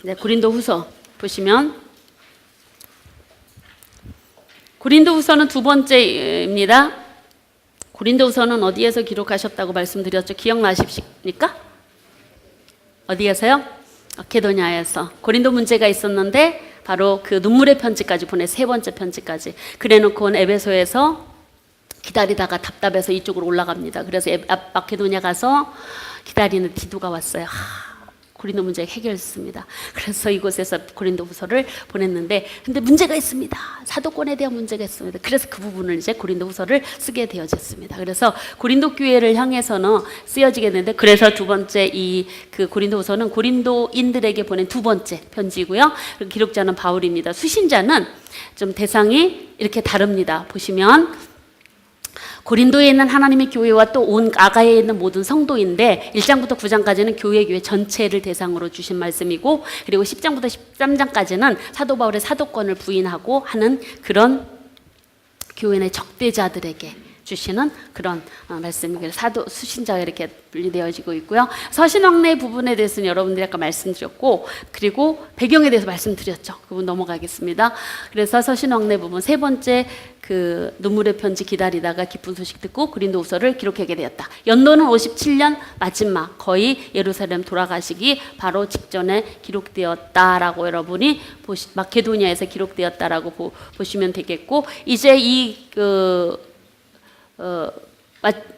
네, 고린도후서 보시면 고린도후서는 두 번째입니다. 고린도후서는 어디에서 기록하셨다고 말씀드렸죠? 기억나십니까? 어디에서요? 마케도냐에서. 고린도 문제가 있었는데 바로 그 눈물의 편지까지 보내, 세 번째 편지까지. 그래놓고 에베소에서 기다리다가 답답해서 이쪽으로 올라갑니다. 그래서 마케도냐 가서 기다리는 디도가 왔어요. 고린도 문제 해결했습니다. 그래서 이곳에서 고린도후서를 보냈는데, 근데 문제가 있습니다. 사도권에 대한 문제가 있습니다. 그래서 그 부분을 이제 고린도후서를 쓰게 되어졌습니다. 그래서 고린도 교회를 향해서는 쓰여지게 되는데, 그래서 두 번째 그 고린도후서는 고린도인들에게 보낸 두 번째 편지고요. 기록자는 바울입니다. 수신자는 좀 대상이 이렇게 다릅니다. 보시면 고린도에 있는 하나님의 교회와 또 온 아가야에 있는 모든 성도인데 1장부터 9장까지는 교회 전체를 대상으로 주신 말씀이고, 그리고 10장부터 13장까지는 사도 바울의 사도권을 부인하고 하는 그런 교회 내 적대자들에게 주시는 그런 말씀이고, 사도 수신자가 이렇게 분리되어지고 있고요. 서신왕래 부분에 대해서는 여러분들이 아까 말씀드렸고, 그리고 배경에 대해서 말씀드렸죠. 그 부분 넘어가겠습니다. 그래서 서신왕래 부분 세 번째, 그 눈물의 편지 기다리다가 기쁜 소식 듣고 고린도후서를 기록하게 되었다. 연도는 57년 마지막, 거의 예루살렘 돌아가시기 바로 직전에 기록되었다라고 여러분이 마케도니아에서 기록되었다라고 보시면 되겠고, 이제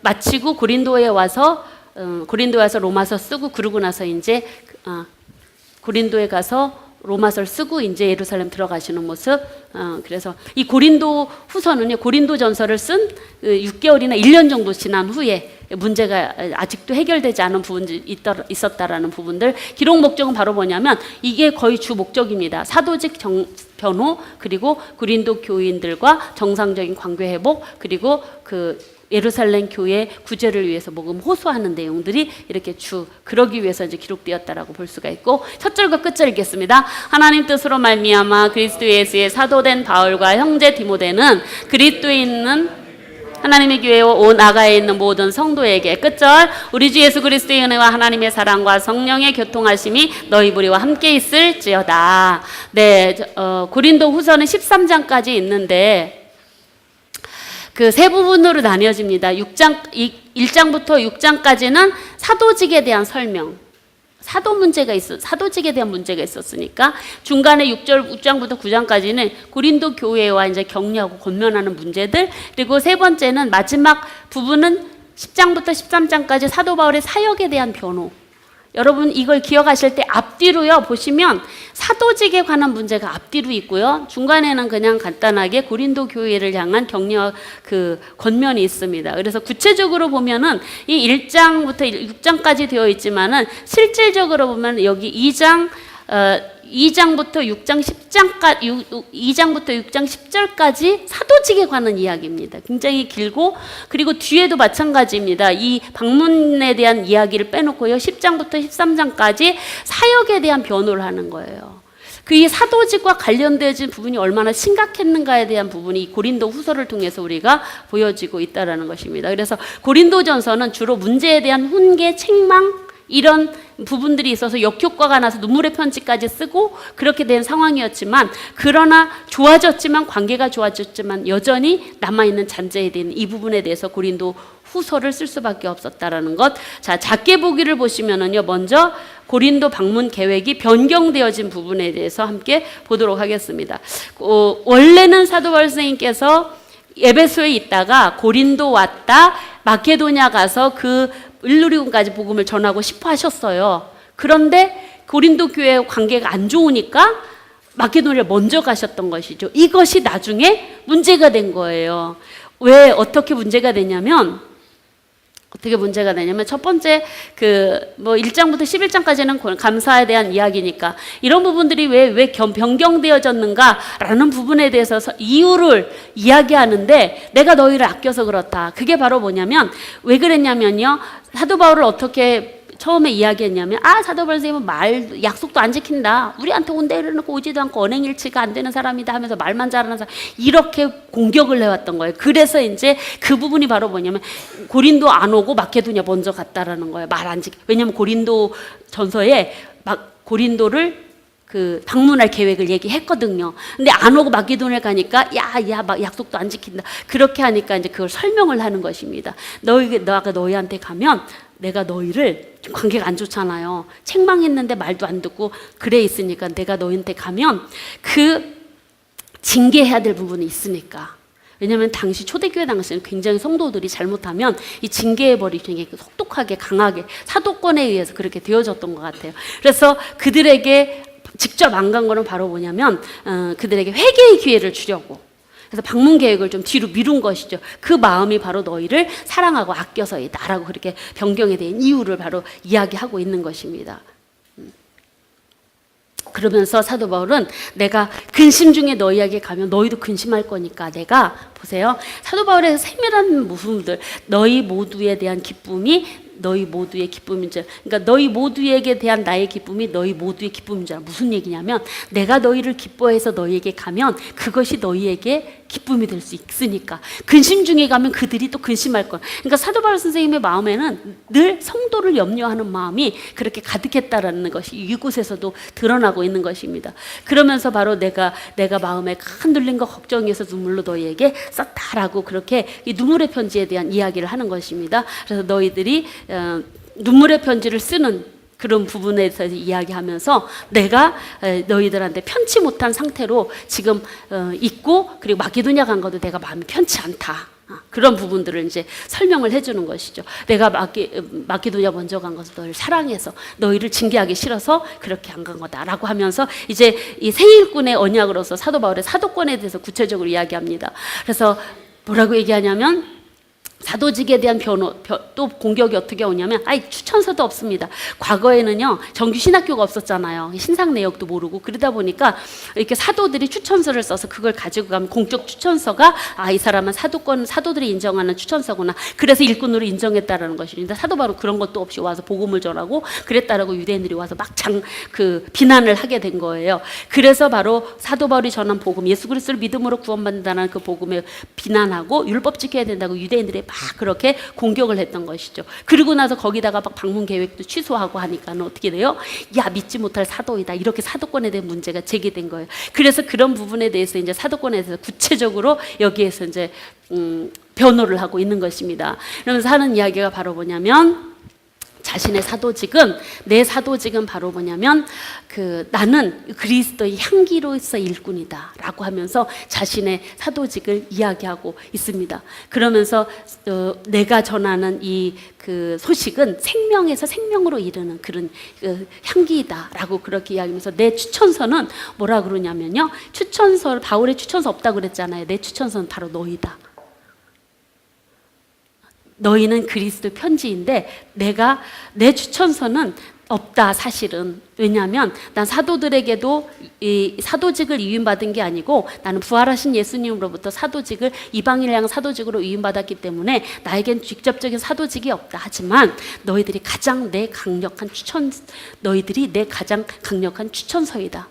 마치고 고린도에 와서 로마서 쓰고, 그러고 나서 이제 고린도에 가서 로마서를 쓰고 이제 예루살렘 들어가시는 모습. 그래서 이 고린도 후서는요, 고린도 전서를 쓴 6개월이나 1년 정도 지난 후에 문제가 아직도 해결되지 않은 부분이 있었다라는 부분들. 기록 목적은 바로 뭐냐면, 이게 거의 주 목적입니다. 사도직 변호, 그리고 고린도 교인들과 정상적인 관계 회복, 그리고 그 예루살렘 교회 구제를 위해서 복음 호소하는 내용들이 이렇게 그러기 위해서 이제 기록되었다라고 볼 수가 있고, 첫 절과 끝절 읽겠습니다. 하나님 뜻으로 말미암아 그리스도 예수의 사도된 바울과 형제 디모데는 그리스도에 있는 하나님의 교회와 온 아가야에 있는 모든 성도에게, 끝절, 우리 주 예수 그리스도의 은혜와 하나님의 사랑과 성령의 교통하심이 너희 무리와 함께 있을지어다. 네, 고린도 후서는 13장까지 있는데 그 세 부분으로 나뉘어집니다. 1장부터 6장까지는 사도직에 대한 설명, 사도직에 대한 문제가 있었으니까, 중간에 6장부터 9장까지는 고린도 교회와 이제 격려하고 권면하는 문제들, 그리고 세 번째는 마지막 부분은 10장부터 13장까지 사도 바울의 사역에 대한 변호. 여러분 이걸 기억하실 때 앞뒤로요 보시면 사도직에 관한 문제가 앞뒤로 있고요, 중간에는 그냥 간단하게 고린도 교회를 향한 격려 권면이 있습니다. 그래서 구체적으로 보면은 이 1장부터 6장까지 되어 있지만은 실질적으로 보면 여기 2장부터 6장 10절까지 사도직에 관한 이야기입니다. 굉장히 길고, 그리고 뒤에도 마찬가지입니다. 이 방문에 대한 이야기를 빼놓고요, 10장부터 13장까지 사역에 대한 변호를 하는 거예요. 이 사도직과 관련되어진 부분이 얼마나 심각했는가에 대한 부분이 이 고린도 후서를 통해서 우리가 보여지고 있다는 것입니다. 그래서 고린도전서는 주로 문제에 대한 훈계, 책망, 이런 부분들이 있어서 역효과가 나서 눈물의 편지까지 쓰고 그렇게 된 상황이었지만, 그러나 관계가 좋아졌지만 여전히 남아있는 잔재에 대한 이 부분에 대해서 고린도 후서를 쓸 수밖에 없었다라는 것. 자, 작게 보기를 보시면은요, 먼저 고린도 방문 계획이 변경되어진 부분에 대해서 함께 보도록 하겠습니다. 원래는 사도 바울 선생님께서 에베소에 있다가 고린도 왔다 마케도냐 가서 그 일루리온까지 복음을 전하고 싶어 하셨어요. 그런데 고린도 교회 관계가 안 좋으니까 마케도냐를 먼저 가셨던 것이죠. 이것이 나중에 문제가 된 거예요. 어떻게 문제가 되냐면 첫 번째 1장부터 11장까지는 감사에 대한 이야기니까, 이런 부분들이 왜 변경되어졌는가라는 부분에 대해서 이유를 이야기하는데, 내가 너희를 아껴서 그렇다. 그게 바로 뭐냐면, 왜 그랬냐면요, 사도 바울을 어떻게 처음에 이야기했냐면, 사도 바울 선생님은 약속도 안 지킨다, 우리한테 온다 이래놓고 오지도 않고 언행일치가 안 되는 사람이다 하면서 말만 잘하는 사람, 이렇게 공격을 해왔던 거예요. 그래서 이제 그 부분이 바로 뭐냐면, 고린도 안 오고 마케도냐 먼저 갔다라는 거예요. 말 안 지키. 왜냐면 고린도 전서에 고린도를 그 방문할 계획을 얘기했거든요. 근데 안 오고 마게도냐에 가니까 야 막 약속도 안 지킨다. 그렇게 하니까 이제 그걸 설명을 하는 것입니다. 너가 너희한테 가면 내가 너희를 좀 관계가 안 좋잖아요. 책망했는데 말도 안 듣고 그래 있으니까 내가 너희한테 가면 그 징계해야 될 부분이 있으니까. 왜냐하면 당시 초대교회 당시에는 굉장히 성도들이 잘못하면 이 징계해버리기 굉장히 혹독하게 강하게 사도권에 의해서 그렇게 되어졌던 것 같아요. 그래서 그들에게 직접 안 간 거는 바로 뭐냐면 그들에게 회개의 기회를 주려고. 그래서 방문 계획을 좀 뒤로 미룬 것이죠. 그 마음이 바로 너희를 사랑하고 아껴서이다라고 그렇게 변경에 대한 이유를 바로 이야기하고 있는 것입니다. 그러면서 사도 바울은 내가 근심 중에 너희에게 가면 너희도 근심할 거니까 내가 보세요. 사도 바울의 세밀한 부분들 너희 모두에 대한 기쁨이 너희 모두의 기쁨인 줄. 그러니까 너희 모두에게 대한 나의 기쁨이 너희 모두의 기쁨인 줄. 무슨 얘기냐면 내가 너희를 기뻐해서 너희에게 가면 그것이 너희에게 기쁨이 될 수 있으니까. 근심 중에 가면 그들이 또 근심할 거야. 그러니까 사도 바울 선생님의 마음에는 늘 성도를 염려하는 마음이 그렇게 가득했다라는 것이 이곳에서도 드러나고 있는 것입니다. 그러면서 바로 내가 마음에 흔들린 거 걱정해서 눈물로 너희에게 썼다라고 그렇게 이 눈물의 편지에 대한 이야기를 하는 것입니다. 그래서 너희들이 눈물의 편지를 쓰는 그런 부분에 대해서 이야기하면서 내가 너희들한테 편치 못한 상태로 지금 있고 그리고 마게도냐 간 것도 내가 마음이 편치 않다. 그런 부분들을 이제 설명을 해주는 것이죠. 내가 마게도냐 먼저 간 것은 너희를 사랑해서 너희를 징계하기 싫어서 그렇게 안 간 거다라고 하면서 이제 이 새 일꾼의 언약으로서 사도 바울의 사도권에 대해서 구체적으로 이야기합니다. 그래서 뭐라고 얘기하냐면 사도직에 대한 또 공격이 어떻게 오냐면 추천서도 없습니다. 과거에는요 정규 신학교가 없었잖아요. 신상 내역도 모르고 그러다 보니까 이렇게 사도들이 추천서를 써서 그걸 가지고 가면 공적 추천서가 이 사람은 사도들이 인정하는 추천서구나. 그래서 일꾼으로 인정했다라는 것입니다. 사도 바로 그런 것도 없이 와서 복음을 전하고 그랬다라고 유대인들이 와서 막장 비난을 하게 된 거예요. 그래서 바로 사도 바울이 전한 복음 예수 그리스도를 믿음으로 구원받는다는 그 복음에 비난하고 율법 지켜야 된다고 유대인들이 막 그렇게 공격을 했던 것이죠. 그리고 나서 거기다가 막 방문 계획도 취소하고 하니까 어떻게 돼요? 야 믿지 못할 사도이다. 이렇게 사도권에 대한 문제가 제기된 거예요. 그래서 그런 부분에 대해서 이제 사도권에 대해서 구체적으로 여기에서 이제 변호를 하고 있는 것입니다. 그러면서 하는 이야기가 바로 뭐냐면 자신의 사도직은 내 사도직은 바로 뭐냐면 나는 그리스도의 향기로서 일꾼이다 라고 하면서 자신의 사도직을 이야기하고 있습니다. 그러면서 내가 전하는 이 소식은 생명에서 생명으로 이르는 그런 향기이다 라고 그렇게 이야기하면서 내 추천서는 뭐라 그러냐면요 바울의 추천서 없다고 그랬잖아요. 내 추천서는 바로 너희다. 너희는 그리스도 편지인데 내 추천서는 없다 사실은. 왜냐하면 난 사도들에게도 이 사도직을 위임받은 게 아니고 나는 부활하신 예수님으로부터 사도직을 이방인을 향한 사도직으로 위임받았기 때문에 나에겐 직접적인 사도직이 없다. 하지만 너희들이 내 가장 강력한 추천서이다.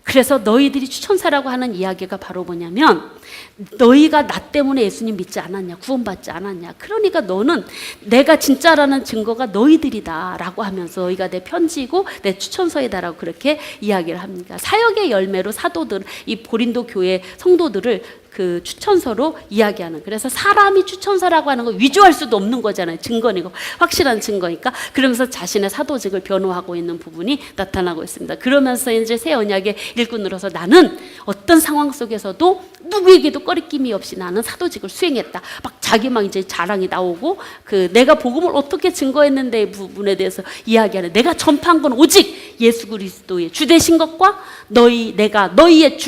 그래서 너희들이 추천사라고 하는 이야기가 바로 뭐냐면 너희가 나 때문에 예수님 믿지 않았냐 구원받지 않았냐 그러니까 너는 내가 진짜라는 증거가 너희들이다 라고 하면서 너희가 내 편지고 내 추천서이다 라고 그렇게 이야기를 합니다. 사역의 열매로 사도들 이 고린도 교회 성도들을 추천서로 이야기하는. 그래서 사람이 추천서라고 하는 거 위조할 수도 없는 거잖아요. 증거니까 확실한 증거니까. 그러면서 자신의 사도직을 변호하고 있는 부분이 나타나고 있습니다. 그러면서 이제 새 언약의 일꾼으로서 나는 어떤 상황 속에서도 누구에게도 꺼리낌이 없이 나는 사도직을 수행했다. 막 자기 막 이제 자랑이 나오고 내가 복음을 어떻게 증거했는데 부분에 대해서 이야기하는. 내가 전파한 건 오직 예수 그리스도의 주 되신 것과 내가 너희의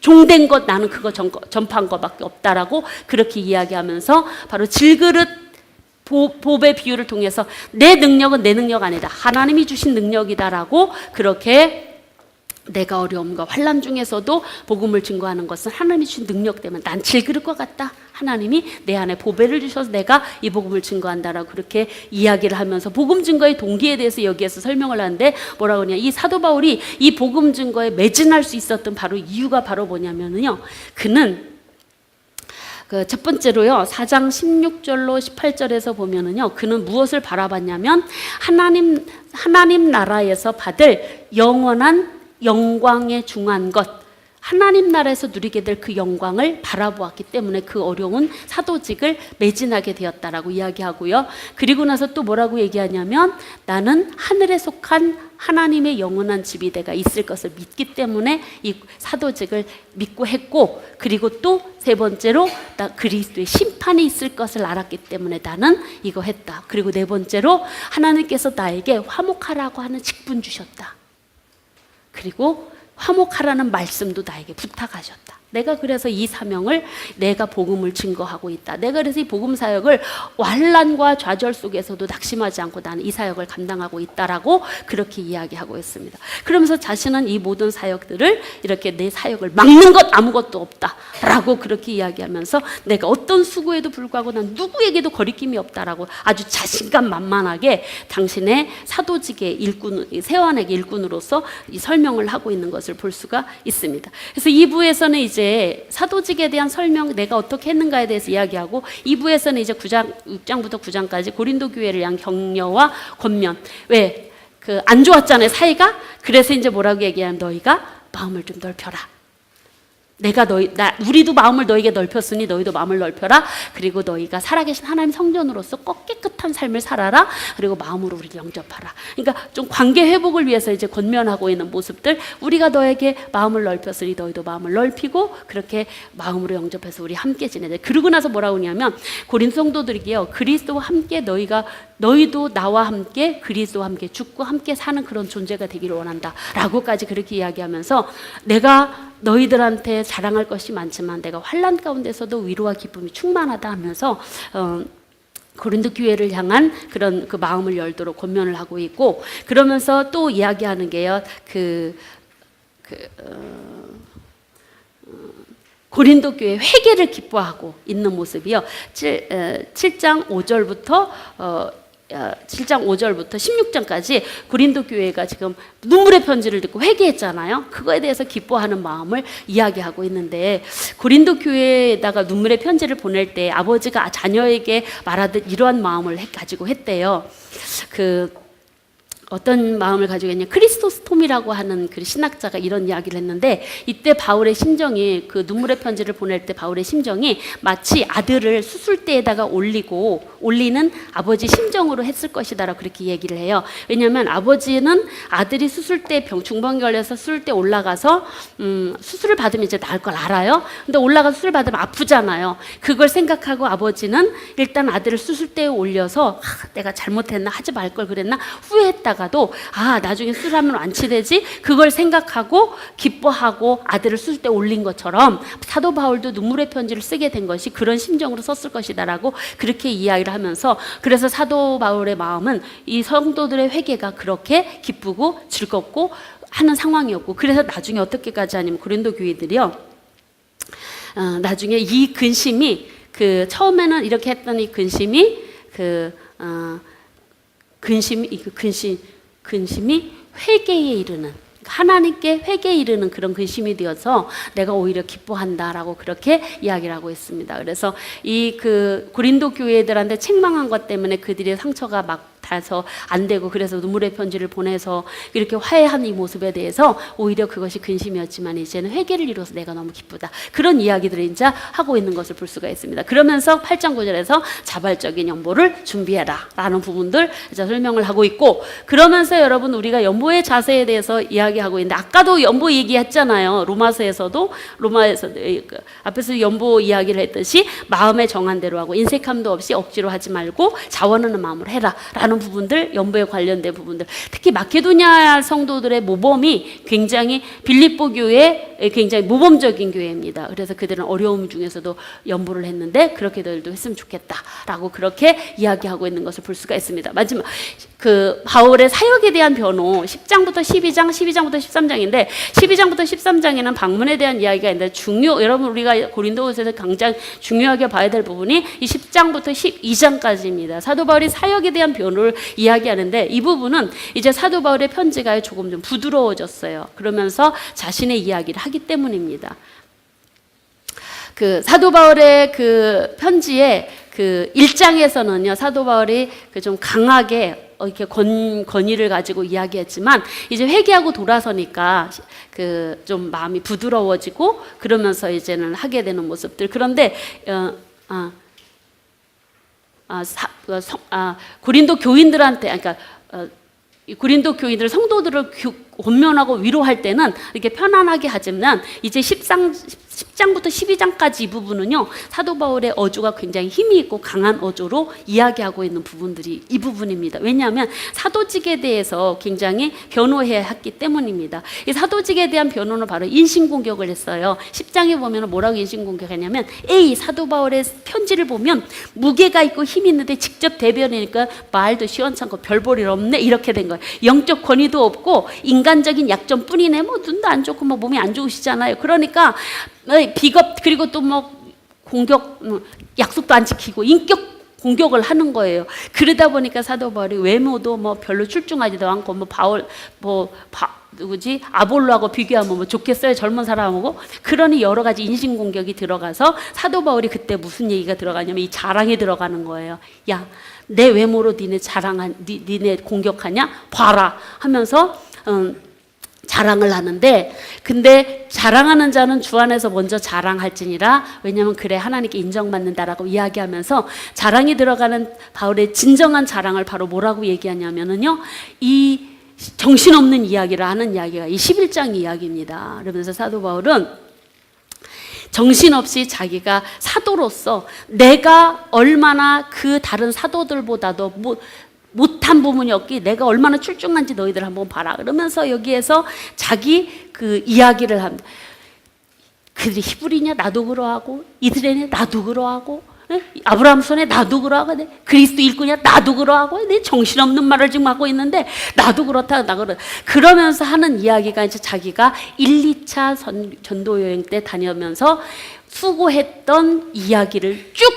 종된 것 나는 그거 전파한 것밖에 없다라고 그렇게 이야기하면서 바로 질그릇 보배 비유를 통해서 내 능력은 내 능력 아니다. 하나님이 주신 능력이다라고 그렇게 내가 어려움과 환난 중에서도 복음을 증거하는 것은 하나님이 주신 능력 때문에 난 질그릇과 같다. 하나님이 내 안에 보배를 주셔서 내가 이 복음을 증거한다라고 그렇게 이야기를 하면서 복음 증거의 동기에 대해서 여기에서 설명을 하는데 뭐라고 하냐. 이 사도 바울이 이 복음 증거에 매진할 수 있었던 바로 이유가 바로 뭐냐면요. 그는 첫 번째로요. 4장 16절로 18절에서 보면은요. 그는 무엇을 바라봤냐면 하나님 나라에서 받을 영원한 영광에 중한 것, 하나님 나라에서 누리게 될 그 영광을 바라보았기 때문에 그 어려운 사도직을 매진하게 되었다라고 이야기하고요. 그리고 나서 또 뭐라고 얘기하냐면 나는 하늘에 속한 하나님의 영원한 집이 내가 있을 것을 믿기 때문에 이 사도직을 믿고 했고, 그리고 또 세 번째로 나 그리스도의 심판이 있을 것을 알았기 때문에 나는 이거 했다. 그리고 네 번째로 하나님께서 나에게 화목하라고 하는 직분 주셨다. 그리고 화목하라는 말씀도 나에게 부탁하셨다. 내가 그래서 이 사명을, 내가 복음을 증거하고 있다. 내가 그래서 이 복음 사역을 환난과 좌절 속에서도 낙심하지 않고 나는 이 사역을 감당하고 있다라고 그렇게 이야기하고 있습니다. 그러면서 자신은 이 모든 사역들을 이렇게 내 사역을 막는 것 아무것도 없다라고 그렇게 이야기하면서 내가 어떤 수고에도 불구하고 난 누구에게도 거리낌이 없다라고 아주 자신감 만만하게 당신의 사도직의 일꾼, 세완에게 일꾼으로서 이 설명을 하고 있는 것을 볼 수가 있습니다. 그래서 2부에서는 이제 사도직에 대한 설명, 내가 어떻게 했는가에 대해서 이야기하고, 2부에서는 이제 6장부터 9장까지 고린도 교회를 위한 격려와 권면. 왜? 안 좋았잖아요, 사이가. 그래서 이제 뭐라고 얘기하면 너희가 마음을 좀 넓혀라. 우리도 마음을 너에게 넓혔으니 너희도 마음을 넓혀라. 그리고 너희가 살아계신 하나님 성전으로서 꼭 깨끗한 삶을 살아라. 그리고 마음으로 우리를 영접하라. 그러니까 좀 관계 회복을 위해서 이제 권면하고 있는 모습들. 우리가 너에게 마음을 넓혔으니 너희도 마음을 넓히고 그렇게 마음으로 영접해서 우리 함께 지내자. 그러고 나서 뭐라고 하냐면 고린도 성도들에게요, 그리스도와 함께 너희도 나와 함께 그리스도와 함께 죽고 함께 사는 그런 존재가 되기를 원한다 라고까지 그렇게 이야기하면서, 내가 너희들한테 자랑할 것이 많지만 내가 환난 가운데서도 위로와 기쁨이 충만하다 하면서 고린도 교회를 향한 그런 그 마음을 열도록 권면을 하고 있고, 그러면서 또 이야기하는 게요, 고린도 교회 회개를 기뻐하고 있는 모습이요. 7장 5절부터 16장까지 고린도 교회가 지금 눈물의 편지를 듣고 회개했잖아요. 그거에 대해서 기뻐하는 마음을 이야기하고 있는데, 고린도 교회에다가 눈물의 편지를 보낼 때 아버지가 자녀에게 말하듯 이러한 마음을 가지고 했대요. 어떤 마음을 가지고 있냐, 크리스토스톰이라고 하는 그 신학자가 이런 이야기를 했는데, 이때 바울의 심정이, 그 눈물의 편지를 보낼 때 바울의 심정이 마치 아들을 수술대에다가 올리는 아버지 심정으로 했을 것이다라고 그렇게 얘기를 해요. 왜냐하면 아버지는 아들이 중풍 걸려서 수술대 올라가서 수술을 받으면 이제 나을 걸 알아요. 근데 올라가서 수술 받으면 아프잖아요. 그걸 생각하고 아버지는 일단 아들을 수술대에 올려서 내가 잘못했나, 하지 말 걸 그랬나 후회했다가 도 나중에 수술하면 완치되지, 그걸 생각하고 기뻐하고 아들을 수술대 올린 것처럼 사도 바울도 눈물의 편지를 쓰게 된 것이 그런 심정으로 썼을 것이다라고 그렇게 이야기를 하면서, 그래서 사도 바울의 마음은 이 성도들의 회개가 그렇게 기쁘고 즐겁고 하는 상황이었고, 그래서 나중에 어떻게까지 하냐면 고린도 교회들이요, 나중에 이 근심이 처음에는 이렇게 했던 이 근심이 회개에 이르는, 하나님께 회개에 이르는 그런 근심이 되어서 내가 오히려 기뻐한다라고 그렇게 이야기를 하고 있습니다. 그래서 이 고린도 교회들한테 책망한 것 때문에 그들의 상처가 막 타서 안 되고, 그래서 눈물의 편지를 보내서 이렇게 화해한 이 모습에 대해서 오히려 그것이 근심이었지만 이제는 회개를 이루어서 내가 너무 기쁘다, 그런 이야기들을 이제 하고 있는 것을 볼 수가 있습니다. 그러면서 8장 9절에서 자발적인 연보를 준비해라 라는 부분들 이제 설명을 하고 있고, 그러면서 여러분 우리가 연보의 자세에 대해서 이야기하고 있는데, 아까도 연보 얘기했잖아요. 로마서 앞에서 연보 이야기를 했듯이 마음에 정한 대로 하고 인색함도 없이 억지로 하지 말고 자원하는 마음으로 해라 라는 부분들, 연보에 관련된 부분들, 특히 마케도니아 성도들의 모범이 굉장히 빌립보 교회 굉장히 모범적인 교회입니다. 그래서 그들은 어려움 중에서도 연보를 했는데 그렇게들도 했으면 좋겠다라고 그렇게 이야기하고 있는 것을 볼 수가 있습니다. 마지막 바울의 사역에 대한 변호 10장부터 12장, 12장부터 13장인데 12장부터 13장에는 방문에 대한 이야기가 있는데 여러분 우리가 고린도후서에서 굉장히 중요하게 봐야 될 부분이 이 10장부터 12장까지입니다. 사도 바울이 사역에 대한 변호를 이야기하는데, 이 부분은 이제 사도 바울의 편지가 조금 좀 부드러워졌어요. 그러면서 자신의 이야기를 하기 때문입니다. 사도 바울의 편지의 1장에서는요, 사도 바울이 좀 강하게 이렇게 권위를 가지고 이야기했지만 이제 회개하고 돌아서니까 그 좀 마음이 부드러워지고 그러면서 이제는 하게 되는 모습들. 그런데 고린도 교인들한테, 그러니까 이 고린도 교인들 성도들을 권면하고 위로할 때는 이렇게 편안하게 하지만 이제 10장부터 12장까지 이 부분은요, 사도 바울의 어조가 굉장히 힘이 있고 강한 어조로 이야기하고 있는 부분들이 이 부분입니다. 왜냐하면 사도직에 대해서 굉장히 변호해야 했기 때문입니다. 이 사도직에 대한 변호는 바로 인신공격을 했어요. 10장에 보면 뭐라고 인신공격했냐면, 사도 바울의 편지를 보면 무게가 있고 힘이 있는데 직접 대변이니까 말도 시원찮고 별 볼 일 없네, 이렇게 된 거예요. 영적 권위도 없고 인간적인 약점뿐이네. 뭐 눈도 안 좋고 뭐 몸이 안 좋으시잖아요. 그러니까 비겁, 그리고 또 뭐 공격, 약속도 안 지키고 인격 공격을 하는 거예요. 그러다 보니까 사도 바울이 외모도 뭐 별로 출중하지도 않고 누구지? 아볼로하고 비교하면 뭐 좋겠어요? 젊은 사람하고. 그러니 여러 가지 인신 공격이 들어가서 사도 바울이 그때 무슨 얘기가 들어가냐면 이 자랑이 들어가는 거예요. 야, 내 외모로 니네 공격하냐? 봐라 하면서 자랑을 하는데, 근데 자랑하는 자는 주 안에서 먼저 자랑할지니라. 왜냐하면 그래 하나님께 인정받는다라고 이야기하면서 자랑이 들어가는 바울의 진정한 자랑을 바로 뭐라고 얘기하냐면은요, 이 정신없는 이야기를 하는 이야기가 이 11장 이야기입니다. 그러면서 사도 바울은 정신없이 자기가 사도로서 내가 얼마나 그 다른 사도들보다도 못한 부분이 없기, 내가 얼마나 출중한지 너희들 한번 봐라. 그러면서 여기에서 자기 그 이야기를 합니다. 그들이 히브리냐? 나도 그러하고, 이스라엘이냐? 나도 그러하고, 아브라함 손에 나도 그러하고, 그리스도 일꾼이냐? 나도 그러하고, 내 정신없는 말을 지금 하고 있는데 나도 그렇다, 그러면서 하는 이야기가 이제 자기가 1, 2차 전도 여행 때 다니면서 수고했던 이야기를 쭉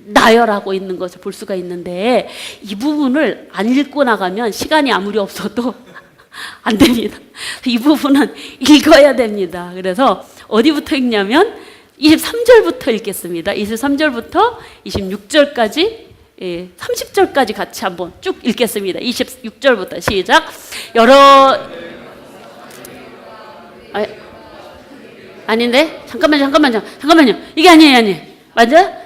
나열하고 있는 것을 볼 수가 있는데, 이 부분을 안 읽고 나가면 시간이 아무리 없어도 안 됩니다. 이 부분은 읽어야 됩니다. 그래서 어디부터 읽냐면 23절부터 읽겠습니다. 23절부터 26절까지, 30절까지 같이 한번 쭉 읽겠습니다. 26절부터 시작. 아닌데? 잠깐만요. 이게 아니에요. 맞아?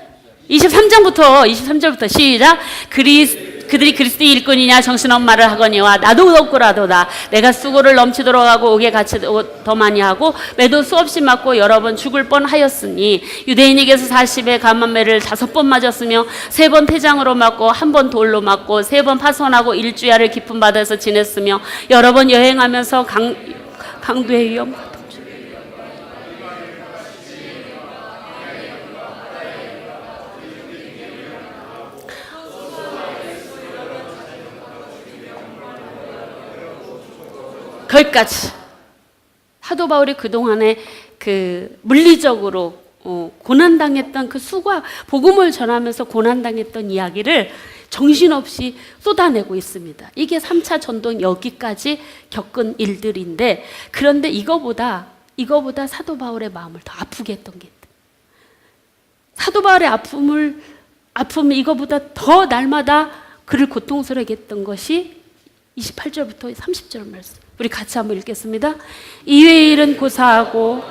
23절부터 시작. 그들이 그리스도의 일꾼이냐? 정신없는 말을 하거니와 나도 없고라도다. 내가 수고를 넘치도록 하고 옥에 갇혀 더 많이 하고 매도 수없이 맞고 여러 번 죽을 뻔하였으니, 유대인에게서 40의 감한매를 5번 맞았으며 3번 태장으로 맞고 1번 돌로 맞고 3번 파손하고 일주야를 깊은 바다에서 지냈으며 여러 번 여행하면서 강도의 위험, 거기까지. 사도 바울이 그동안에 그 물리적으로 고난당했던 그 수고와 복음을 전하면서 고난당했던 이야기를 정신없이 쏟아내고 있습니다. 이게 3차 전도 여기까지 겪은 일들인데, 그런데 이거보다 사도 바울의 마음을 더 아프게 했던 게 있다. 사도 바울의 아픔이 이거보다 더 날마다 그를 고통스럽게 했던 것이 28절부터 30절 말씀. 우리 같이 한번 읽겠습니다. 이외의 일은 고사하고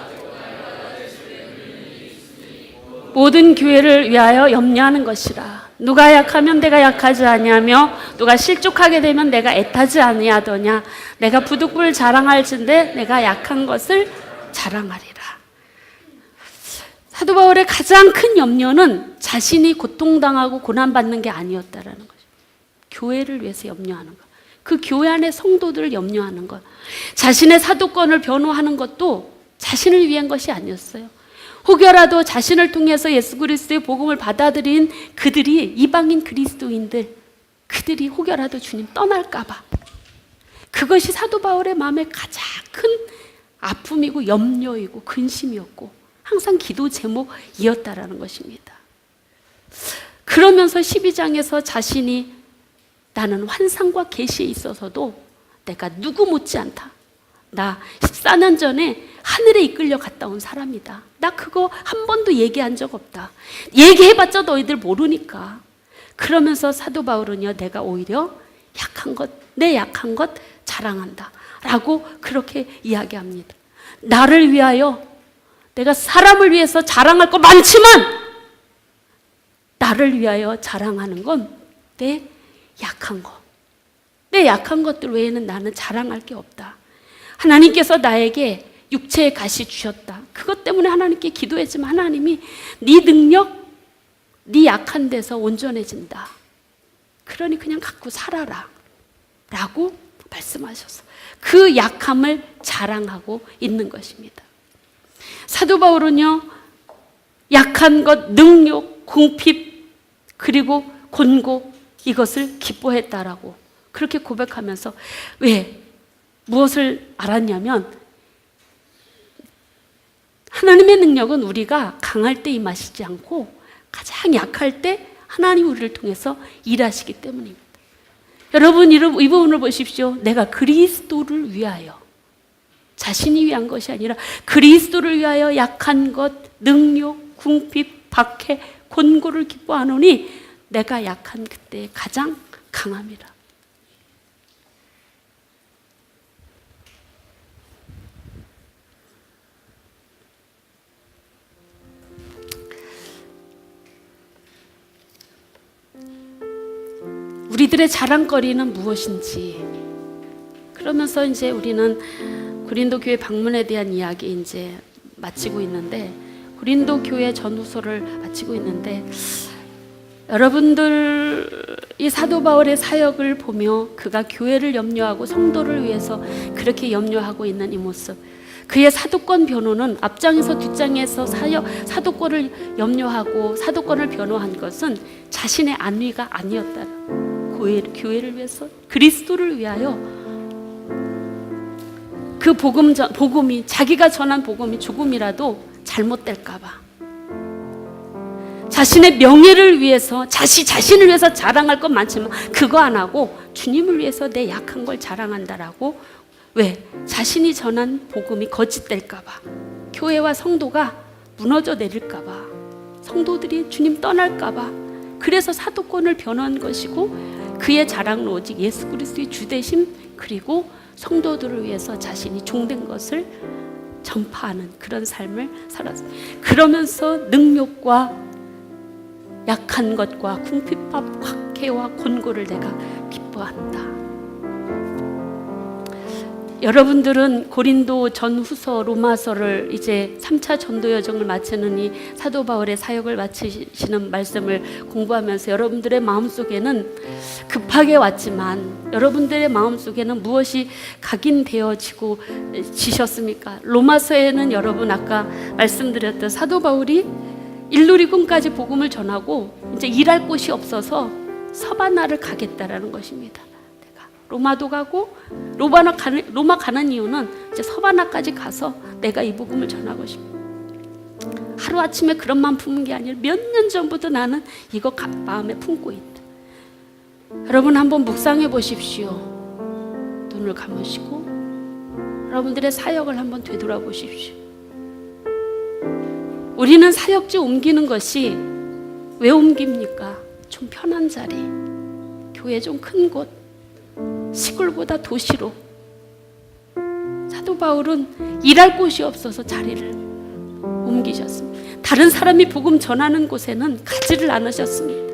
모든 교회를 위하여 염려하는 것이라. 누가 약하면 내가 약하지 아니하며 누가 실족하게 되면 내가 애타지 아니하더냐. 내가 부득불 자랑할진대 내가 약한 것을 자랑하리라. 사도 바울의 가장 큰 염려는 자신이 고통당하고 고난받는 게 아니었다라는 거죠. 교회를 위해서 염려하는 것. 그 교회 안의 성도들을 염려하는 것. 자신의 사도권을 변호하는 것도 자신을 위한 것이 아니었어요. 혹여라도 자신을 통해서 예수 그리스도의 복음을 받아들인 그들이, 이방인 그리스도인들, 그들이 혹여라도 주님 떠날까 봐. 그것이 사도 바울의 마음의 가장 큰 아픔이고 염려이고 근심이었고 항상 기도 제목이었다라는 것입니다. 그러면서 12장에서 자신이 나는 환상과 계시에 있어서도 내가 누구 못지않다. 나 14년 전에 하늘에 이끌려 갔다 온 사람이다. 나 그거 한 번도 얘기한 적 없다. 얘기해봤자 너희들 모르니까. 그러면서 사도 바울은요, 내가 오히려 내 약한 것 자랑한다 라고 그렇게 이야기합니다. 나를 위하여, 내가 사람을 위해서 자랑할 거 많지만 나를 위하여 자랑하는 건 내 약한 것, 내 약한 것들 외에는 나는 자랑할 게 없다. 하나님께서 나에게 육체의 가시 주셨다. 그것 때문에 하나님께 기도했지만 하나님이 네 능력, 네 약한 데서 온전해진다. 그러니 그냥 갖고 살아라 라고 말씀하셔서 그 약함을 자랑하고 있는 것입니다. 사도 바울은요, 약한 것, 능욕, 궁핍, 그리고 곤고, 이것을 기뻐했다라고 그렇게 고백하면서, 왜? 무엇을 알았냐면 하나님의 능력은 우리가 강할 때 임하시지 않고 가장 약할 때 하나님 우리를 통해서 일하시기 때문입니다. 여러분, 이 부분을 보십시오. 내가 그리스도를 위하여, 자신이 위한 것이 아니라 그리스도를 위하여 약한 것, 능욕, 궁핍, 박해, 곤고를 기뻐하노니 내가 약한 그때 가장 강함이라. 우리들의 자랑거리는 무엇인지, 그러면서 이제 우리는 고린도 교회 방문에 대한 이야기 이제 마치고 있는데, 고린도 교회 전후서를 마치고 있는데, 여러분들 이 사도 바울의 사역을 보며 그가 교회를 염려하고 성도를 위해서 그렇게 염려하고 있는 이 모습, 그의 사도권 변호는 앞장에서 뒷장에서 사도권을 염려하고 사도권을 변호한 것은 자신의 안위가 아니었다. 교회를 위해서, 그리스도를 위하여 그 복음이, 자기가 전한 복음이 조금이라도 잘못될까봐, 자신의 명예를 위해서, 자신을 위해서 자랑할 건 많지만 그거 안 하고 주님을 위해서 내 약한 걸 자랑한다라고. 왜? 자신이 전한 복음이 거짓될까봐, 교회와 성도가 무너져 내릴까봐, 성도들이 주님 떠날까봐, 그래서 사도권을 변호한 것이고, 그의 자랑은 오직 예수 그리스도의 주되심, 그리고 성도들을 위해서 자신이 종된 것을 전파하는 그런 삶을 살았어요. 그러면서 능력과 약한 것과 궁핍과 박해와 곤고를 내가 기뻐한다. 여러분들은 고린도 전후서, 로마서를 이제 3차 전도 여정을 마치는 이 사도 바울의 사역을 마치시는 말씀을 공부하면서 여러분들의 마음속에는 급하게 왔지만 여러분들의 마음속에는 무엇이 각인되어지고 지셨습니까? 로마서에는 여러분 아까 말씀드렸던 사도 바울이 일루리군까지 복음을 전하고 이제 일할 곳이 없어서 서바나를 가겠다라는 것입니다. 로마도 가고, 로마 가는 이유는 이제 서바나까지 가서 내가 이 복음을 전하고 싶어. 하루아침에 그런 마음 품은 게 아니라 몇 년 전부터 나는 이거 마음에 품고 있다. 여러분 한번 묵상해 보십시오. 눈을 감으시고 여러분들의 사역을 한번 되돌아보십시오. 우리는 사역지 옮기는 것이 왜 옮깁니까? 좀 편한 자리, 교회 좀 큰 곳, 시골보다 도시로. 사도 바울은 일할 곳이 없어서 자리를 옮기셨습니다. 다른 사람이 복음 전하는 곳에는 가지를 않으셨습니다.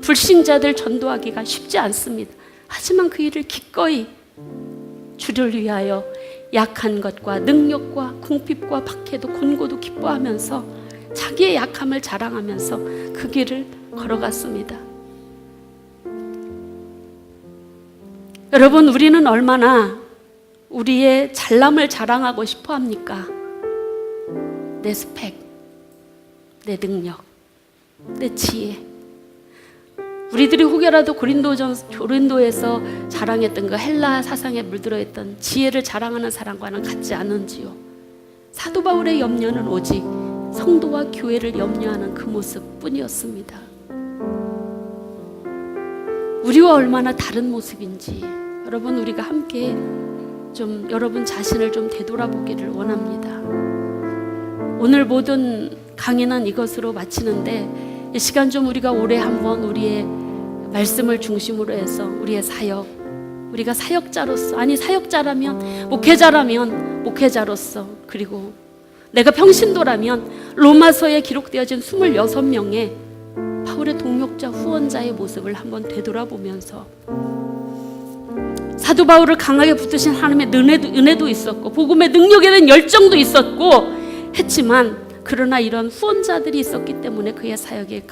불신자들 전도하기가 쉽지 않습니다. 하지만 그 일을 기꺼이 주를 위하여 약한 것과 능력과 궁핍과 박해도 곤고도 기뻐하면서 자기의 약함을 자랑하면서 그 길을 걸어갔습니다. 여러분, 우리는 얼마나 우리의 잘남을 자랑하고 싶어 합니까? 내 스펙, 내 능력, 내 지혜. 우리들이 혹여라도 고린도에서 자랑했던 그 헬라 사상에 물들어 있던 지혜를 자랑하는 사람과는 같지 않은지요. 사도 바울의 염려는 오직 성도와 교회를 염려하는 그 모습뿐이었습니다. 우리와 얼마나 다른 모습인지 여러분, 우리가 함께 좀 여러분 자신을 좀 되돌아보기를 원합니다. 오늘 모든 강의는 이것으로 마치는데 이 시간 좀 우리가 올해 한번 우리의 말씀을 중심으로 해서 우리의 사역, 우리가 사역자로서, 아니 사역자라면 목회자라면 목회자로서, 그리고 내가 평신도라면 로마서에 기록되어진 26명의 바울의 동역자 후원자의 모습을 한번 되돌아보면서 사도 바울을 강하게 붙드신 하나님의 은혜도 있었고 복음의 능력에 대한 열정도 있었고 했지만, 그러나 이런 후원자들이 있었기 때문에 그의 사역이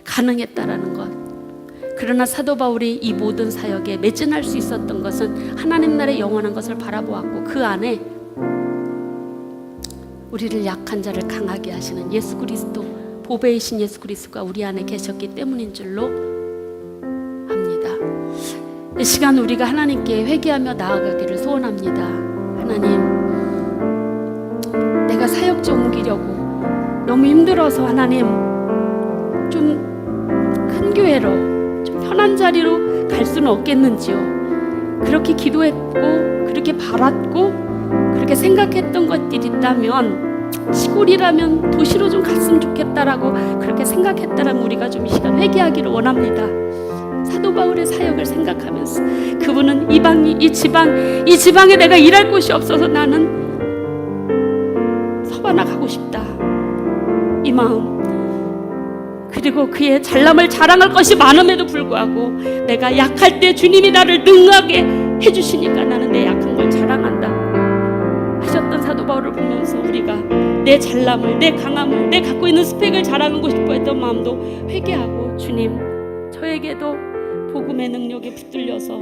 가능했다라는 것. 그러나 사도 바울이 이 모든 사역에 매진할 수 있었던 것은 하나님 나라의 영원한 것을 바라보았고, 그 안에 우리를 약한 자를 강하게 하시는 예수 그리스도, 보배이신 예수 그리스도가 우리 안에 계셨기 때문인 줄로 합니다. 이 시간 우리가 하나님께 회개하며 나아가기를 소원합니다. 하나님, 내가 사역지 옮기려고 너무 힘들어서 하나님, 좀 큰 교회로, 좀 편한 자리로 갈 수는 없겠는지요. 그렇게 기도했고 그렇게 바랐고 그렇게 생각했던 것들이 있다면, 시골이라면 도시로 좀 갔으면 좋겠다라고 그렇게 생각했다라면 우리가 좀 이 시간 회개하기를 원합니다. 사도 바울의 사역을 생각하면서 그분은 이 지방에 내가 일할 곳이 없어서 나는 서바나 가고 싶다, 이 마음, 그리고 그의 잘남을 자랑할 것이 많음에도 불구하고 내가 약할 때 주님이 나를 능하게 해주시니까 나는 내 약한 걸 자랑한다 하셨던 사도 바울을 보면서 우리가 내 잘남을, 내 강함을, 내 갖고 있는 스펙을 자랑하고 싶어 했던 마음도 회개하고, 주님, 저에게도 복음의 능력에 붙들려서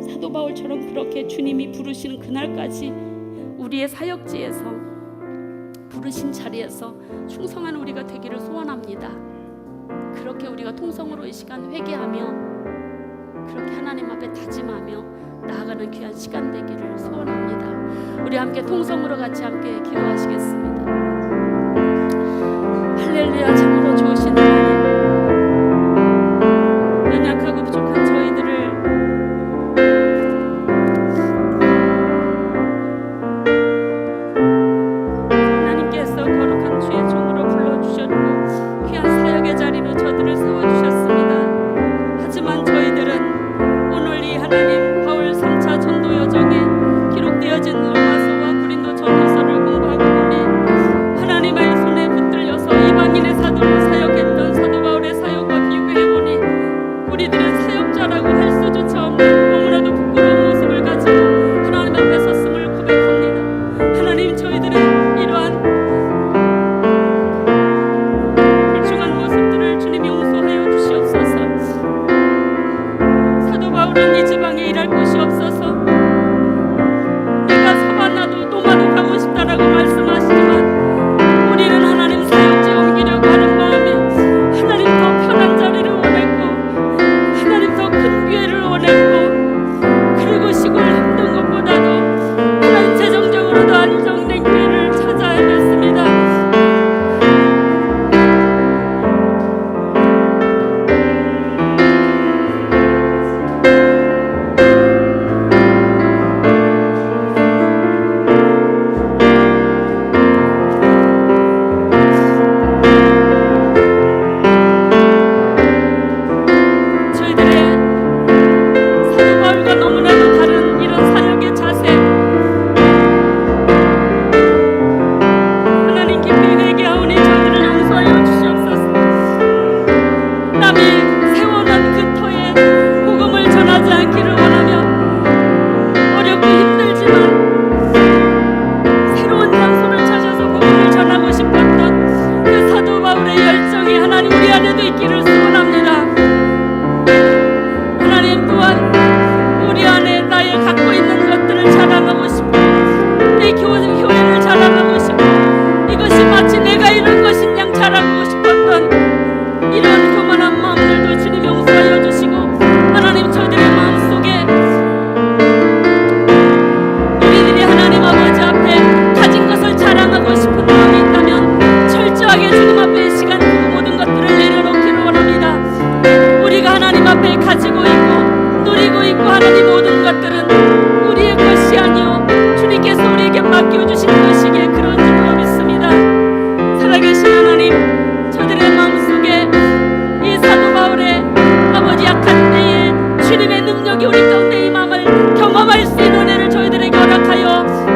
사도 바울처럼 그렇게 주님이 부르시는 그날까지 우리의 사역지에서, 부르신 자리에서 충성한 우리가 되기를 소원합니다. 그렇게 우리가 통성으로 이 시간 회개하며 그렇게 하나님 앞에 다짐하며 나아가는 귀한 시간 되기를 소원합니다. 우리 함께 통성으로 같이 함께 기도하시겠습니다. 할렐루야. 참으로 좋으신 하나님, 연약하고 부족한 저희들을 하나님께서 거룩한 주의 종으로 불러주셨고 귀한 사역의 자리로 저들을 세워주셨습니다. 하지만 저희들은 오늘 이 하나님 바울 3차 전도 여정에 기록되어진 로마서와 고린도 전서를 공부하고 보니 하나님의 손에 붙들려서 이방인의 사도로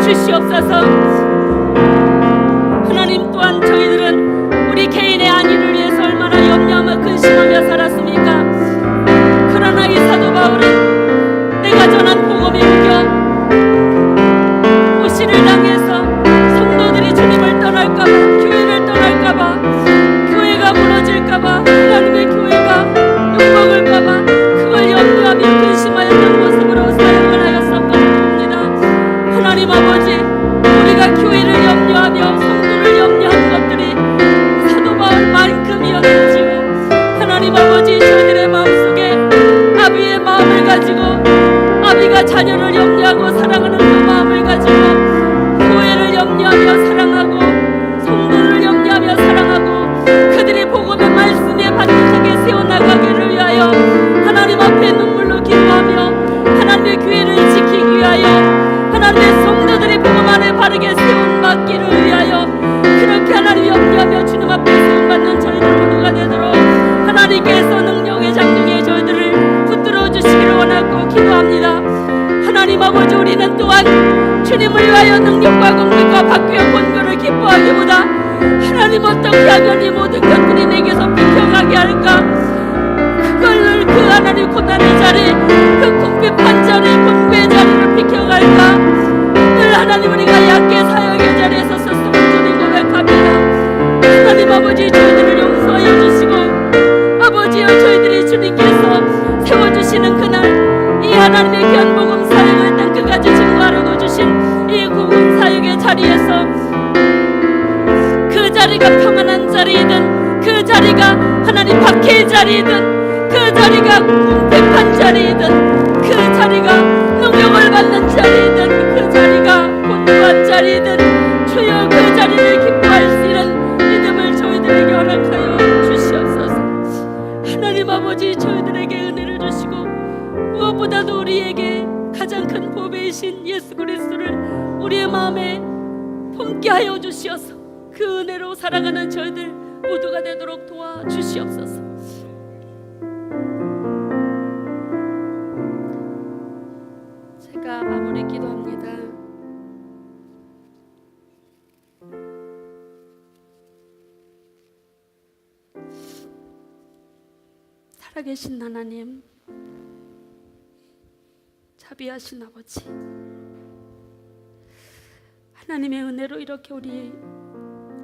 주시옵소서. 하나님, 또한 저희들은 우리 개인의 안위를 위해서 얼마나 염려하며 근심하며 살았습니까? 그러나 이 사도 바울은 내가 전한 복음이 웃겨 무시를 당해서 성도들이 주님을 떠날까봐, 교회를 떠날까봐, 교회가 무너질까봐, 하나님의 교회가 욕먹을까봐 그걸 염려하며 근심하였던 모습으로 사역을 하였었던 겁니다. 하나님 아버지, 우리가 교회를 염려하며 성도를 염려한 것들이 사도 바울만큼이었는지요. 하나님 아버지, 저희들의 마음속에 아비의 마음을 가지고, 아비가 자녀를 염려하고 사랑하는 그 마음을 가지고 교회를 염려하며 사랑하고 성도를 염려하며 사랑하고 그들이 복음의 말씀에 반듯하게 세워나가기를 위하여 하나님 앞에 눈물로 기도하며 하나님의 교회를 지키기 위하여 하나님의 성도들이 복음 안에 바르게 세움받기를 위하여 그렇게 하나님 염려하며 주님 앞에 세움받는 저희들 모두가 되도록 하나님께서 능력의 장중에 저희들을 붙들어 주시기를 원하고 기도합니다. 하나님 아버지, 우리는 또한 주님을 위하여 능력과 공백과 박귀와 권고를 기뻐하기보다 하나님 어떻게 하면 이 모든 것들이 내게서 비켜가게 할까? 그걸 그 하나님 고난의 자리, 그 궁핍한 자리, 권고의 자리를 비켜갈까? 늘 하나님, 우리가 약계 사역의 자리에서 스스로 주님 고백합니다. 하나님 아버지, 저희들을 용서하여 주시고 아버지여, 저희들이 주님께서 세워주시는 그날 이 하나님의 귀한 복음 사역을 땅끝까지 증거하려고 주신 이 복음 사역의 자리에서 그 자리가 평안한 자리이든 그 자리가 하나님 박해의 자리이든 그 자리가 궁핍한 자리이든 그 자리가 능력을 받는 자리이든 그 자리가 고통한 자리이든 주여 그 자리를 기뻐할 수 있는 믿음을 저희들에게 허락하여 주시옵소서. 하나님 아버지, 저희들에게 은혜를 주시고 무엇보다도 우리에게 가장 큰 보배이신 예수 그리스도를 우리의 마음에 품게 하여 주시어서 그 은혜로 살아가는 저희들 모두가 되도록 도와주시옵소서. 제가 마무리 기도합니다. 살아계신 하나님, 자비하신 아버지, 하나님의 은혜로 이렇게 우리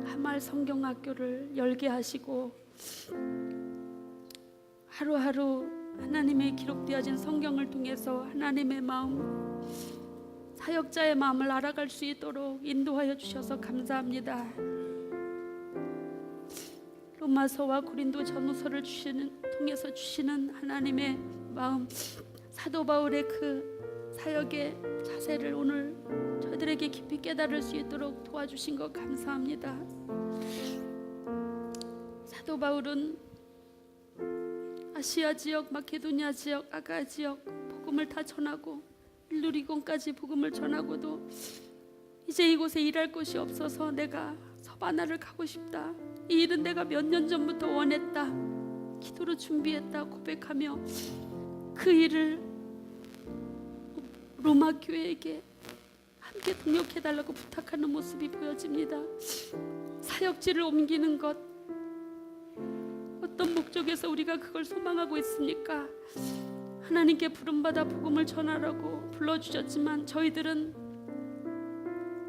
한마을 성경학교를 열게 하시고 하루하루 하나님의 기록되어진 성경을 통해서 하나님의 마음, 사역자의 마음을 알아갈 수 있도록 인도하여 주셔서 감사합니다. 로마서와 고린도 전후서를 통해서 주시는 하나님의 마음, 사도 바울의 그 사역의 자세를 오늘 저희들에게 깊이 깨달을 수 있도록 도와주신 것 감사합니다. 사도 바울은 아시아 지역, 마케도니아 지역, 아가 지역 복음을 다 전하고 일루리곤까지 복음을 전하고도 이제 이곳에 일할 곳이 없어서 내가 서바나를 가고 싶다, 이 일은 내가 몇 년 전부터 원했다, 기도로 준비했다 고백하며 그 일을 로마 교회에게 함께 동역해달라고 부탁하는 모습이 보여집니다. 사역지를 옮기는 것, 어떤 목적에서 우리가 그걸 소망하고 있습니까? 하나님께 부름받아 복음을 전하라고 불러주셨지만 저희들은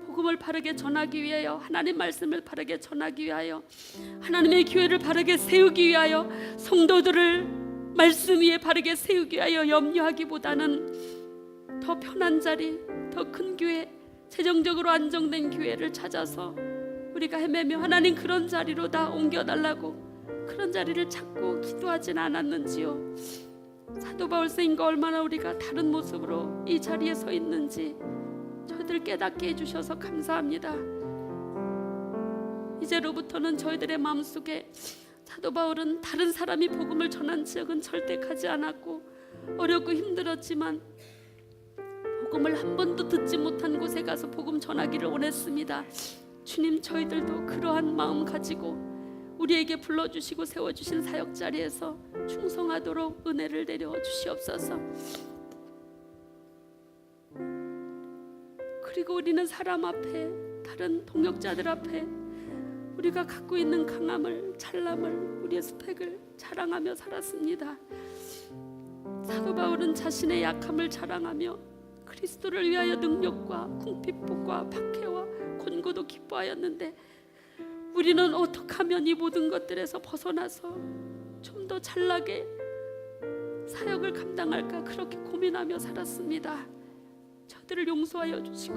복음을 바르게 전하기 위하여, 하나님 말씀을 바르게 전하기 위하여, 하나님의 교회를 바르게 세우기 위하여, 성도들을 말씀 위에 바르게 세우기 위하여 염려하기보다는 더 편한 자리, 더 큰 교회, 재정적으로 안정된 교회를 찾아서 우리가 헤매며 하나님 그런 자리로 다 옮겨달라고 그런 자리를 찾고 기도하진 않았는지요. 사도 바울 선생님과 얼마나 우리가 다른 모습으로 이 자리에 서 있는지 저희들 깨닫게 해주셔서 감사합니다. 이제로부터는 저희들의 마음속에 사도 바울은 다른 사람이 복음을 전한 지역은 절대 가지 않았고 어렵고 힘들었지만 복음을 한 번도 듣지 못한 곳에 가서 복음 전하기를 원했습니다. 주님, 저희들도 그러한 마음 가지고 우리에게 불러주시고 세워주신 사역 자리에서 충성하도록 은혜를 내려 주시옵소서. 그리고 우리는 사람 앞에, 다른 동역자들 앞에 우리가 갖고 있는 강함을, 찬란함을, 우리의 스펙을 자랑하며 살았습니다. 사도 바울은 자신의 약함을 자랑하며 그리스도를 위하여 능력과 궁핍복과 박해와 곤고도 기뻐하였는데, 우리는 어떻게 하면 이 모든 것들에서 벗어나서 좀 더 잘나게 사역을 감당할까 그렇게 고민하며 살았습니다. 저들을 용서하여 주시고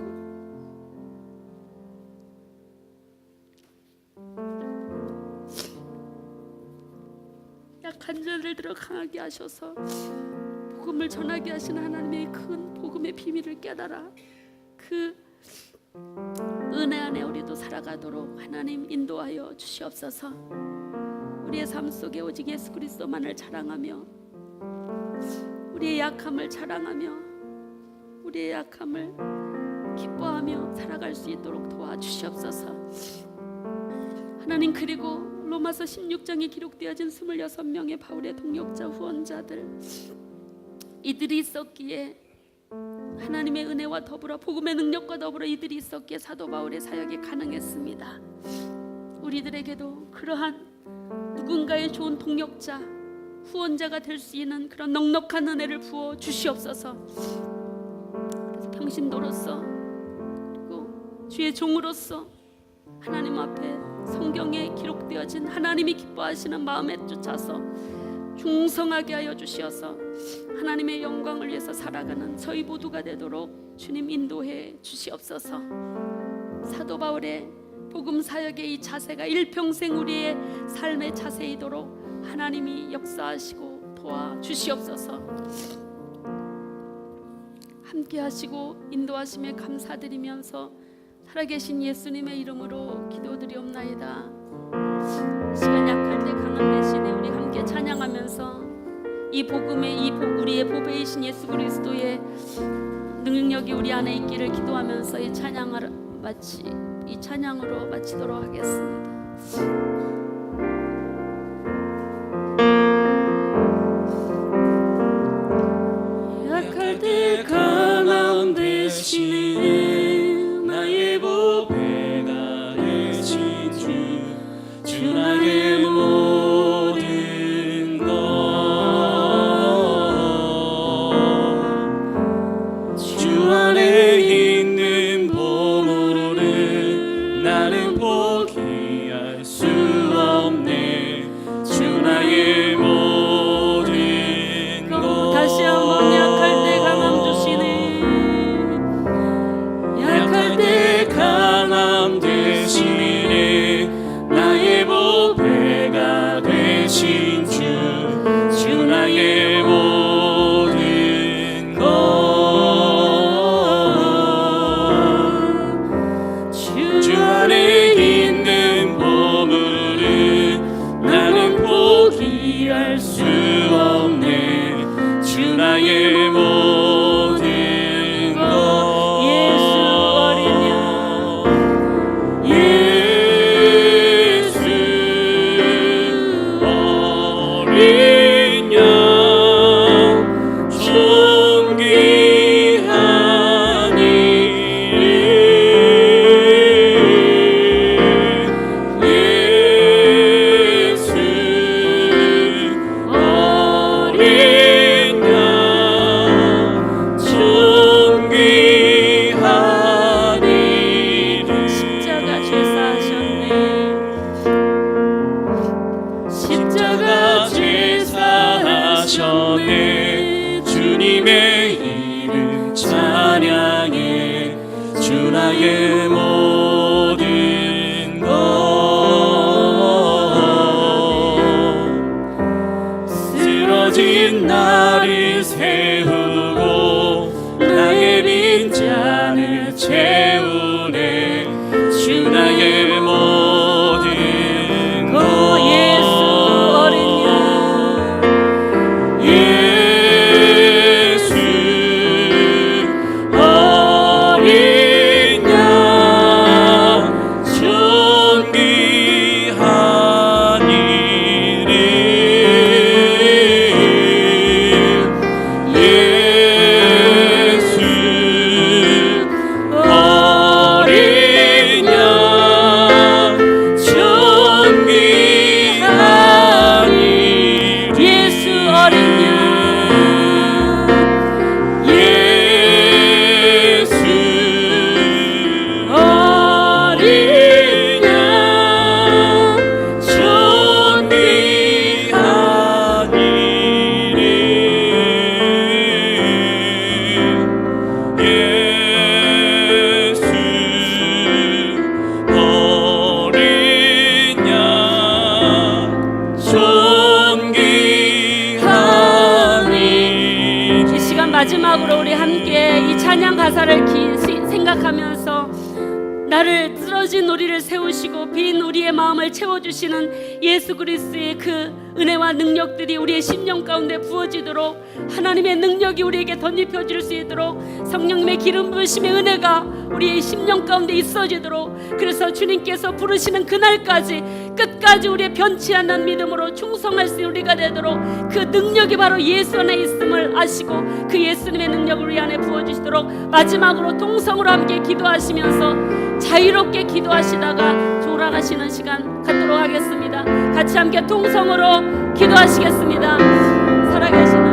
약한 자들 들어 강하게 하셔서 복음을 전하게 하신 하나님의 큰 복음의 비밀을 깨달아 그 은혜 안에 우리도 살아가도록 하나님 인도하여 주시옵소서. 우리의 삶 속에 오직 예수 그리스도만을 자랑하며 우리의 약함을 자랑하며 우리의 약함을 기뻐하며 살아갈 수 있도록 도와주시옵소서. 하나님, 그리고 로마서 16장에 기록되어진 26명의 바울의 동역자 후원자들, 이들이 있었기에 하나님의 은혜와 더불어 복음의 능력과 더불어 이들이 있었기에 사도 바울의 사역이 가능했습니다. 우리들에게도 그러한 누군가의 좋은 동역자, 후원자가 될 수 있는 그런 넉넉한 은혜를 부어 주시옵소서. 그래서 평신도로서 그리고 주의 종으로서 하나님 앞에 성경에 기록되어진 하나님이 기뻐하시는 마음에 쫓아서 충성하게 하여 주시어서 하나님의 영광을 위해서 살아가는 저희 모두가 되도록 주님 인도해 주시옵소서. 사도 바울의 복음 사역의 이 자세가 일평생 우리의 삶의 자세이도록 하나님이 역사하시고 도와주시옵소서. 함께 하시고 인도하심에 감사드리면서 살아계신 예수님의 이름으로 기도드리옵나이다. 시간 약할 때 강한 대신에 우리 함께 찬양하면서 이 복음의 우리의 보배이신 예수 그리스도의 능력이 우리 안에 있기를 기도하면서 이 찬양으로 마치도록 하겠습니다. 약할 때 강함 대신에 나의 보배가 되신 주 나의 모든 것, 주 안에 있는 보물을 나는 포기할 수 없네. 주 나의 모든 것. 다시 한번 약할 때 강함 주시네. 약할 때 강함 대신에 나의 보배가 되신 주 나의 모든 것, 주 안에 있는 보물을 나는 포기할 수 없네. 주 나의 모든 것. 예수 어린 양, 예수 어린 양, 존귀한 이름, 예수 어린 양, 존귀한 이름. 십자가 제사하셨네. 십자가 제사하셨네. 주님의 이름 찬양해. 주 나의 모든 것, 쓰러진 나를 세우고 나의 빈잔을 채우네. 주 나의 모든 것. 예수 어린 양, 예수 어린 양, 존귀한 이름, 예수 생각하면서 나를 쓰러진 우리를 세우시고 빈 우리의 마음을 채워주시는 예수 그리스도의 그 은혜와 능력들이 우리의 심령 가운데 부어지도록, 하나님의 능력이 우리에게 덧입혀질 수 있도록, 성령님의 기름 부으심의 은혜가 우리의 심령 가운데 있어지도록, 그래서 주님께서 부르시는 그날까지 끝까지 우리의 변치 않는 믿음으로 충성할 수 있는 우리가 되도록, 그 능력이 바로 예수 안에 있음을 아시고 그 예수님의 능력을 우리 안에 부어주시도록, 마지막으로 통성으로 함께 기도하시면서 자유롭게 기도하시다가 돌아가시는 시간 갖도록 하겠습니다. 같이 함께 통성으로 기도하시겠습니다. 살아계신